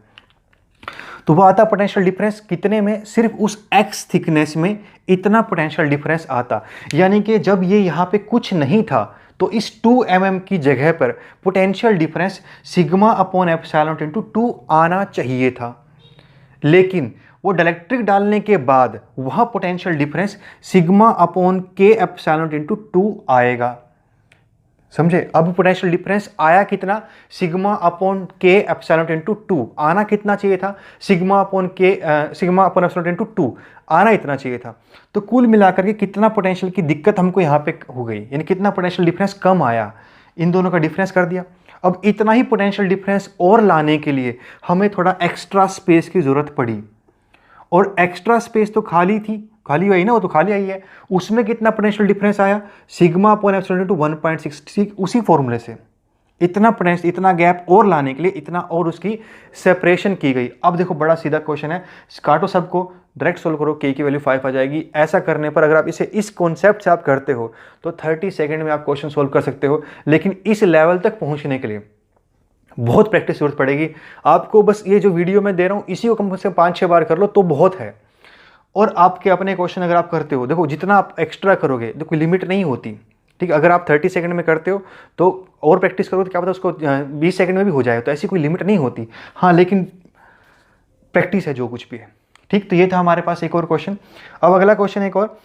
तो वो आता पोटेंशियल डिफरेंस कितने में, सिर्फ उस x थिकनेस में इतना पोटेंशियल डिफरेंस आता। यानी कि जब ये यहाँ पे कुछ नहीं था तो इस 2 mm की जगह पर potential difference sigma upon epsilon into 2 आना चाहिए था, लेकिन वो डायलेक्ट्रिक डालने के बाद वह पोटेंशियल डिफरेंस सिग्मा अपॉन के एप्सिलॉन इंटू 2 आएगा। समझे, अब पोटेंशियल डिफरेंस आया कितना, सिग्मा अपॉन के एप्सिलॉन इंटू 2, आना कितना चाहिए था, सिग्मा अपॉन एप्सिलॉन इंटू 2 आना इतना चाहिए था। तो कुल मिलाकर के कितना पोटेंशियल की दिक्कत हमको यहाँ पे हो गई, यानी कितना पोटेंशियल डिफरेंस कम आया, इन दोनों का डिफरेंस कर दिया। अब इतना ही पोटेंशियल डिफरेंस और लाने के लिए हमें थोड़ा एक्स्ट्रा स्पेस की जरूरत पड़ी, और एक्स्ट्रा स्पेस तो खाली थी, खाली हुई ना, वो तो खाली आई है, उसमें कितना पोटेंशियल डिफरेंस आया, सिग्मा अपॉन एप्सिलॉन इंटू 1.6, उसी फॉर्मूले से इतना पोटेंशियल, इतना गैप और लाने के लिए इतना और उसकी सेपरेशन की गई। अब देखो बड़ा सीधा क्वेश्चन है, काटो सबको, डायरेक्ट सोल्व करो, k की वैल्यू 5 आ जाएगी। ऐसा करने पर अगर आप इसे इस कॉन्सेप्ट से आप करते हो तो 30 सेकंड में आप क्वेश्चन सोल्व कर सकते हो, लेकिन इस लेवल तक पहुंचने के लिए बहुत प्रैक्टिस जरूरत पड़ेगी आपको। बस ये जो वीडियो मैं दे रहा हूँ इसी को कम से कम 5-6 बार कर लो तो बहुत है। और आपके अपने क्वेश्चन अगर आप करते हो, देखो जितना आप एक्स्ट्रा करोगे देखो लिमिट नहीं होती, ठीक है। अगर आप 30 सेकंड में करते हो तो और प्रैक्टिस करोगे तो क्या पता उसको 20 सेकंड में भी हो जाए, तो ऐसी कोई लिमिट नहीं होती। हाँ लेकिन प्रैक्टिस है जो कुछ भी है, ठीक। तो ये था हमारे पास एक और क्वेश्चन। अब अगला क्वेश्चन एक और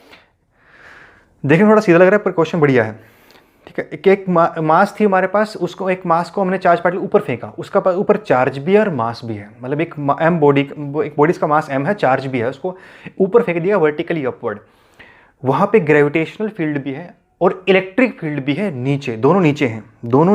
देखने में थोड़ा सीधा लग रहा है पर क्वेश्चन बढ़िया है, ठीक है। एक मास थी हमारे पास, उसको एक मास को हमने चार्ज पार्टिकल ऊपर फेंका, उसका ऊपर चार्ज भी है और मास भी है, मतलब एक बॉडी का मास m है, चार्ज भी है, उसको ऊपर फेंक दिया वर्टिकली अपवर्ड। वहाँ पे ग्रेविटेशनल फील्ड भी है और इलेक्ट्रिक फील्ड भी है नीचे, दोनों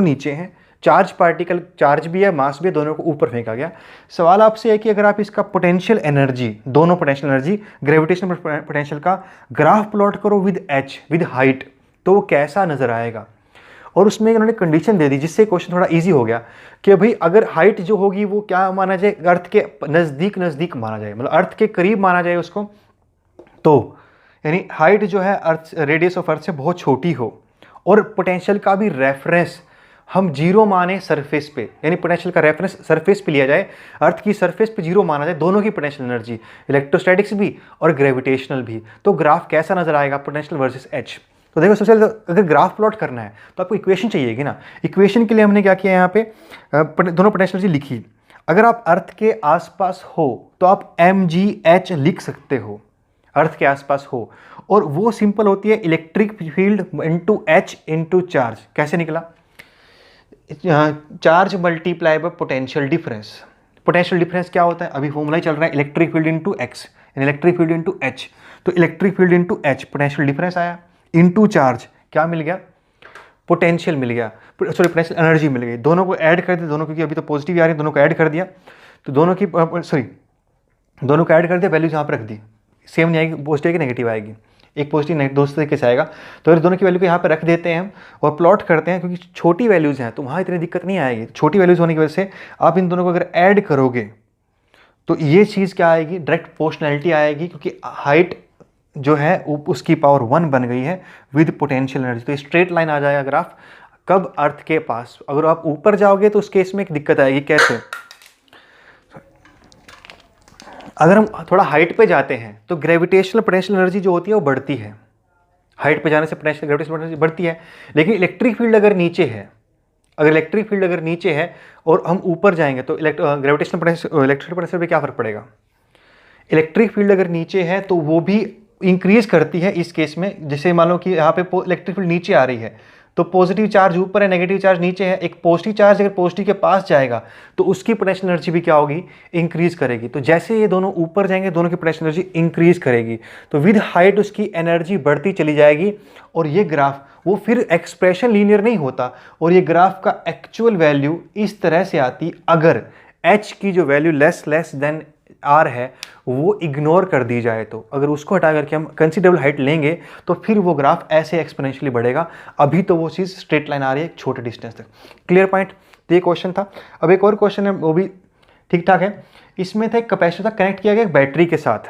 नीचे हैं। चार्ज पार्टिकल, चार्ज भी है, मास भी है, दोनों को ऊपर फेंका गया। सवाल आपसे है कि अगर आप इसका पोटेंशियल एनर्जी, दोनों पोटेंशियल एनर्जी, ग्रेविटेशनल पोटेंशियल का ग्राफ प्लॉट करो विद h, विद हाइट, तो वो कैसा नजर आएगा। और उसमें उन्होंने कंडीशन दे दी जिससे क्वेश्चन थोड़ा इजी हो गया कि भाई अगर हाइट जो होगी वो क्या माना जाए, अर्थ के नज़दीक माना जाए, मतलब अर्थ के करीब माना जाए उसको, तो यानी हाइट जो है अर्थ, रेडियस ऑफ अर्थ से बहुत छोटी हो, और पोटेंशियल का भी रेफरेंस हम जीरो माने सरफेस पे, यानी पोटेंशियल का रेफरेंस सरफेस पे लिया जाए, अर्थ की सरफेस पे जीरो माना जाए, दोनों की पोटेंशियल एनर्जी, इलेक्ट्रोस्टैटिक्स भी और ग्रेविटेशनल भी, तो ग्राफ कैसा नजर आएगा पोटेंशियल वर्सेस एच। तो देखो सबसे पहले अगर ग्राफ प्लॉट करना है तो आपको इक्वेशन चाहिएगी ना। इक्वेशन के लिए हमने क्या किया यहाँ पे, दोनों पोटेंशियल एनर्जी लिखी। अगर आप अर्थ के आसपास हो तो आप mgh लिख सकते हो, अर्थ के आसपास हो, और वो सिंपल होती है electric field into h into charge. कैसे निकला, charge multiply by potential difference. Potential difference क्या होता है, अभी फॉर्मूला ही चल रहा है, electric field into x, electric field into h, तो electric field into h potential difference आया, इंटू चार्ज क्या मिल गया, पोटेंशियल मिल गया, सॉरी पोटेंशियल एनर्जी मिल गई। दोनों को ऐड कर दिया, दोनों क्योंकि अभी तो पॉजिटिव आ रही है, दोनों को ऐड कर दिया, तो दोनों को ऐड कर दिया, वैल्यूज यहाँ पर रख दी, सेम नहीं आएगी, पॉजिटिव की नेगेटिव आएगी, एक पॉजिटिव नेगेटिव दोनों तरीके से आएगा। तो अगर दोनों की वैल्यू को यहाँ पर रख देते हैं हम और प्लॉट करते हैं, क्योंकि छोटी वैल्यूज हैं तो वहाँ इतनी दिक्कत नहीं आएगी। छोटी वैल्यूज होने की वजह से आप इन दोनों को अगर ऐड करोगे तो ये चीज़ क्या आएगी, डायरेक्ट प्रोपोर्शनैलिटी आएगी, क्योंकि हाइट जो है उसकी पावर 1 बन गई है विद पोटेंशियल एनर्जी, तो स्ट्रेट लाइन आ जाएगा ग्राफ कब, अर्थ के पास। अगर आप ऊपर जाओगे तो उस केस में एक दिक्कत आएगी, कैसे, अगर हम थोड़ा हाइट पे जाते हैं तो ग्रेविटेशनल पोटेंशियल एनर्जी जो होती है वो बढ़ती है, हाइट पे जाने से पोटेंशियल ग्रेविटेशनल एनर्जी बढ़ती है। लेकिन इलेक्ट्रिक फील्ड अगर नीचे है, और हम ऊपर जाएंगे तो ग्रेविटेशनल पोटेंशियल पे क्या फर्क पड़ेगा, इलेक्ट्रिक फील्ड अगर नीचे है तो वो भी इंक्रीज करती है इस केस में। जैसे मान लो कि यहाँ पे इलेक्ट्रिक फील्ड नीचे आ रही है तो पॉजिटिव चार्ज ऊपर है, नेगेटिव चार्ज नीचे है, एक पॉजिटिव चार्ज अगर पॉजिटिव के पास जाएगा तो उसकी पोटेंशियल एनर्जी भी क्या होगी, इंक्रीज करेगी। तो जैसे ये दोनों ऊपर जाएंगे दोनों की पोटेंशियल एनर्जी इंक्रीज करेगी, तो विद हाइट उसकी एनर्जी बढ़ती चली जाएगी। और ये ग्राफ वो फिर एक्सप्रेशन लीनियर नहीं होता, और ये ग्राफ का एक्चुअल वैल्यू इस तरह से आती अगर h की जो वैल्यू लेस देन r है वो इग्नोर कर दी जाए। तो अगर उसको हटा करके हम कंसिडरेबल हाइट लेंगे तो फिर वो ग्राफ ऐसे एक्सपोनेंशियली बढ़ेगा। अभी तो वो चीज़ स्ट्रेट लाइन आ रही है एक छोटे डिस्टेंस तक। क्लियर पॉइंट, तो ये क्वेश्चन था। अब एक और क्वेश्चन है वो भी ठीक ठाक है। इसमें था एक कैपेसिटर था कनेक्ट किया गया एक बैटरी के साथ,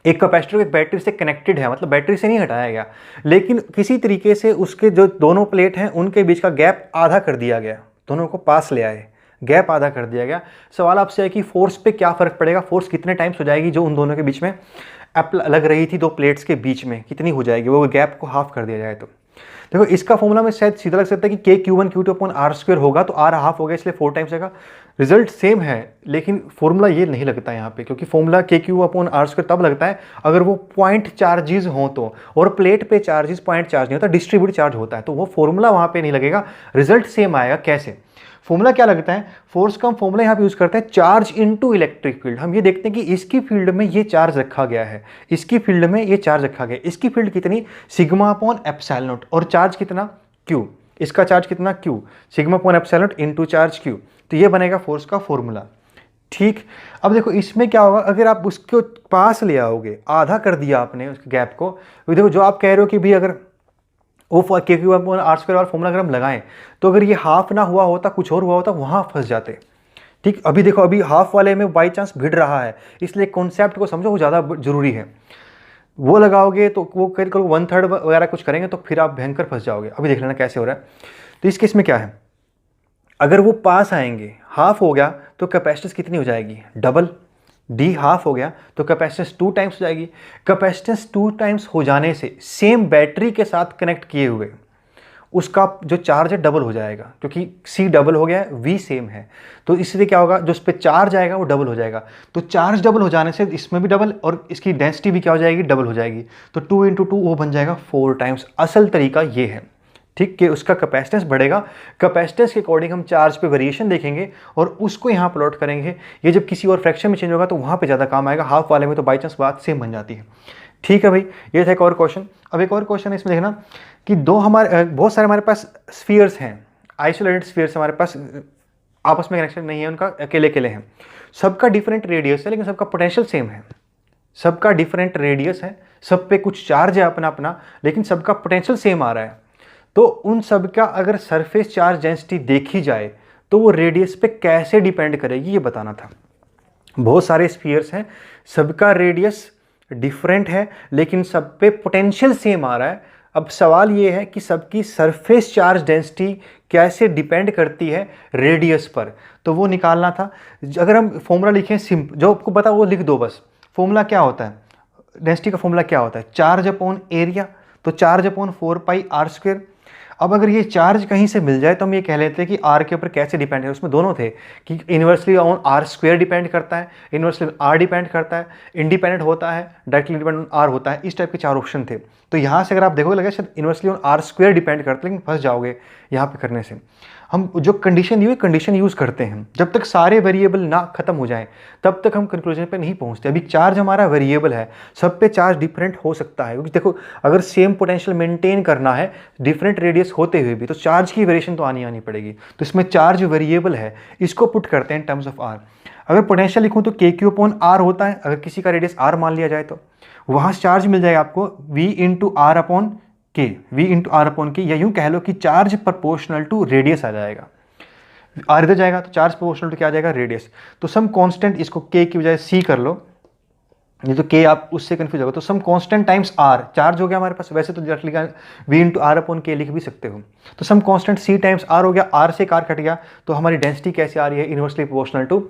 एक कैपेसिटर एक बैटरी से कनेक्टेड है, मतलब बैटरी से नहीं हटाया गया, लेकिन किसी तरीके से उसके जो दोनों प्लेट हैं उनके बीच का गैप आधा कर दिया गया, दोनों को पास ले आए, गैप आधा कर दिया गया। सवाल आपसे है कि फोर्स पे क्या फर्क पड़ेगा, फोर्स कितने टाइम्स हो जाएगी जो उन दोनों के बीच में लग रही थी, दो प्लेट्स के बीच में कितनी हो जाएगी, वो गैप को हाफ कर दिया जाए। तो देखो इसका फॉर्मूला में शायद सीधा लग सकता है कि K Q1 Q2 upon R² होगा, तो R हाफ हो गया इसलिए 4 टाइम्स आएगा। रिजल्ट सेम है लेकिन फॉर्मूला ये नहीं लगता यहाँ पे, क्योंकि फॉर्मूला KQ अपॉन R² तब लगता है अगर वो पॉइंट चार्जेस हों तो, और प्लेट पे चार्जेस पॉइंट चार्ज नहीं होता, डिस्ट्रीब्यूट चार्ज होता है, तो वो फॉर्मूला वहाँ पे नहीं लगेगा, रिजल्ट सेम आएगा। कैसे फॉर्मूला क्या लगता है, फोर्स का हम फॉर्मूला यहाँ पे यूज करते हैं चार्ज इनटू इलेक्ट्रिक फील्ड। हम ये देखते हैं कि इसकी फील्ड में ये चार्ज रखा गया है, इसकी फील्ड में ये चार्ज रखा गया है, इसकी फील्ड कितनी सिग्मा अपॉन एप्सिलॉन नॉट, और चार्ज कितना Q, इसका चार्ज कितना Q, sigma upon epsilon not into charge Q, तो ये बनेगा फोर्स का फॉर्मूला। ठीक, अब देखो इसमें क्या होगा, अगर आप उसके पास ले आओगे, आधा कर दिया आपने उस गैप को, देखो जो आप कह रहे हो कि भी अगर वो KQ अपॉन R² वाला फॉर्मूला अगर हम लगाएं तो अगर ये हाफ ना हुआ होता, कुछ और हुआ होता, वहां फंस जाते। ठीक, अभी देखो अभी हाफ वाले में बाई चांस भिड़ रहा है, इसलिए कॉन्सेप्ट को समझो, वो ज़्यादा जरूरी है। वो लगाओगे तो वो करो 1/3 वगैरह कुछ करेंगे तो फिर आप भयंकर फंस जाओगे। अभी देख लेना कैसे हो रहा है। तो इस केस में क्या है, अगर वो पास आएंगे, हाफ हो गया तो कैपेसिटेंस कितनी हो जाएगी, डबल। डी हाफ हो गया तो कैपेसिटेंस 2 टाइम्स हो जाएगी। कैपेसिटेंस 2 टाइम्स हो जाने से सेम बैटरी के साथ कनेक्ट किए हुए उसका जो चार्ज है डबल हो जाएगा, क्योंकि सी डबल हो गया है, वी सेम है, तो इसलिए क्या होगा, जो उस पर चार्ज आएगा वो डबल हो जाएगा। तो चार्ज डबल हो जाने से इसमें भी डबल और इसकी डेंसिटी भी क्या हो जाएगी, डबल हो जाएगी। तो 2 × 2 वो बन जाएगा 4 टाइम्स। असल तरीका ये है, ठीक, कि उसका कैपेसिटेंस बढ़ेगा, कैपेसिटेंस के अकॉर्डिंग हम चार्ज पे वेरिएशन देखेंगे और उसको यहाँ प्लॉट करेंगे। ये जब किसी और फ्रैक्शन में चेंज होगा तो वहाँ पे ज़्यादा काम आएगा, हाफ वाले में तो बाई चांस बात सेम बन जाती है। ठीक है भाई, ये था एक और क्वेश्चन। अब एक और क्वेश्चन है इसमें देखना कि बहुत सारे हमारे पास स्फीयर्स हैं, आइसोलेटेड स्फीयर्स हमारे पास, आपस में कनेक्शन नहीं है उनका, अकेले अकेले हैं, सबका डिफरेंट रेडियस है लेकिन सबका पोटेंशियल सेम है। सबका डिफरेंट रेडियस है, सब पे कुछ चार्ज है अपना अपना, लेकिन सबका पोटेंशियल सेम आ रहा है। तो उन सब का अगर सरफेस चार्ज डेंसिटी देखी जाए तो वो रेडियस पे कैसे डिपेंड करेगी, ये बताना था। बहुत सारे स्फीयर्स हैं, सबका रेडियस डिफरेंट है लेकिन सब पे पोटेंशियल सेम आ रहा है। अब सवाल ये है कि सबकी सरफेस चार्ज डेंसिटी कैसे डिपेंड करती है रेडियस पर, तो वो निकालना था। अगर हम फॉर्मूला लिखें जो आपको पता वो लिख दो बस। फॉर्मूला क्या होता है, डेंसिटी का फॉर्मूला क्या होता है, चार्ज अपॉन एरिया, तो चार्ज अपॉन 4πr²। अब अगर ये चार्ज कहीं से मिल जाए तो हम ये कह लेते हैं कि आर के ऊपर कैसे डिपेंड है। उसमें दोनों थे कि इन्वर्सली ऑन r² डिपेंड करता है, इन्वर्सली आर डिपेंड करता है, इंडिपेंडेंट होता है, डायरेक्टली डिपेंडेंट ऑन आर होता है। इस टाइप के 4 ऑप्शन थे। तो यहाँ से अगर आप देखोगे लगे शायद इन्वर्सली ऑन r² डिपेंड करता है, लेकिन फंस जाओगे यहाँ पे करने से। हम जो कंडीशन दी हुई कंडीशन यूज़ करते हैं, जब तक सारे वेरिएबल ना खत्म हो जाएं तब तक हम कंक्लूजन पे नहीं पहुंचते। अभी चार्ज हमारा वेरिएबल है, सब पे चार्ज डिफरेंट हो सकता है, क्योंकि देखो अगर सेम पोटेंशियल मेंटेन करना है डिफरेंट रेडियस होते हुए भी, तो चार्ज की वेरिएशन तो आनी पड़ेगी। तो इसमें चार्ज वेरिएबल है, इसको पुट करते हैं टर्म्स ऑफ आर। अगर पोटेंशियल लिखूँ तो KQ/R होता है, अगर किसी का रेडियस R मान लिया जाए तो वहाँ से चार्ज मिल जाएगा आपको V/R/K, V/R/K, या यूँ कह लो कि चार्ज प्रोपोर्शनल टू रेडियस आ जाएगा। आर इधर जाएगा तो चार्ज प्रोपोर्शनल टू क्या आ जाएगा, रेडियस। तो सम कांस्टेंट, इसको K की बजाय C कर लो, नहीं तो K आप उससे कंफ्यूज होगा। तो some constant times R, charge हो गया हमारे पास, वैसे तो डायरेक्टली V/R/K लिख भी सकते हो। तो some constant C times R हो गया, R से R कट गया, तो हमारी डेंसिटी कैसे आ रही है, इनवर्सली प्रोपोर्शनल टू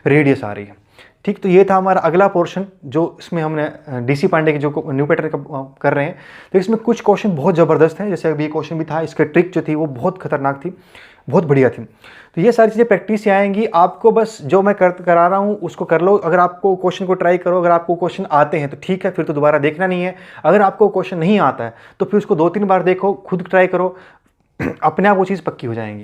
रेडियस आ रही है। ठीक, तो ये था हमारा अगला पोर्शन, जो इसमें हमने DC पांडे के जो न्यू पैटर्न का कर रहे हैं। तो इसमें कुछ क्वेश्चन बहुत ज़बरदस्त हैं, जैसे अभी ये क्वेश्चन भी था, इसका ट्रिक जो थी वो बहुत खतरनाक थी, बहुत बढ़िया थी। तो ये सारी चीज़ें प्रैक्टिस से आएंगी आपको, बस जो मैं करा रहा हूँ उसको कर लो। अगर आपको क्वेश्चन को ट्राई करो, अगर आपको क्वेश्चन आते हैं तो ठीक है, फिर तो दोबारा देखना नहीं है। अगर आपको क्वेश्चन नहीं आता है तो फिर उसको 2-3 बार देखो, खुद ट्राई करो, अपने आप वो चीज़ पक्की हो जाएंगी।